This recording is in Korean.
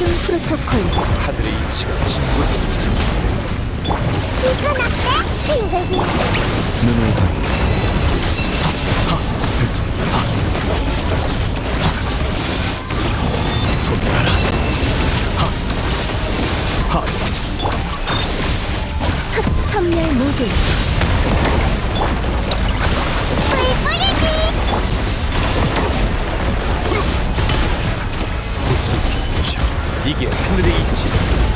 집중 프로토콜. 하늘의 이치가 진군. 이건 어때? 눈을 감고 손들어라. 선멸 모드. 불뿌리지! 구수기죠. 이게 하늘의 이치.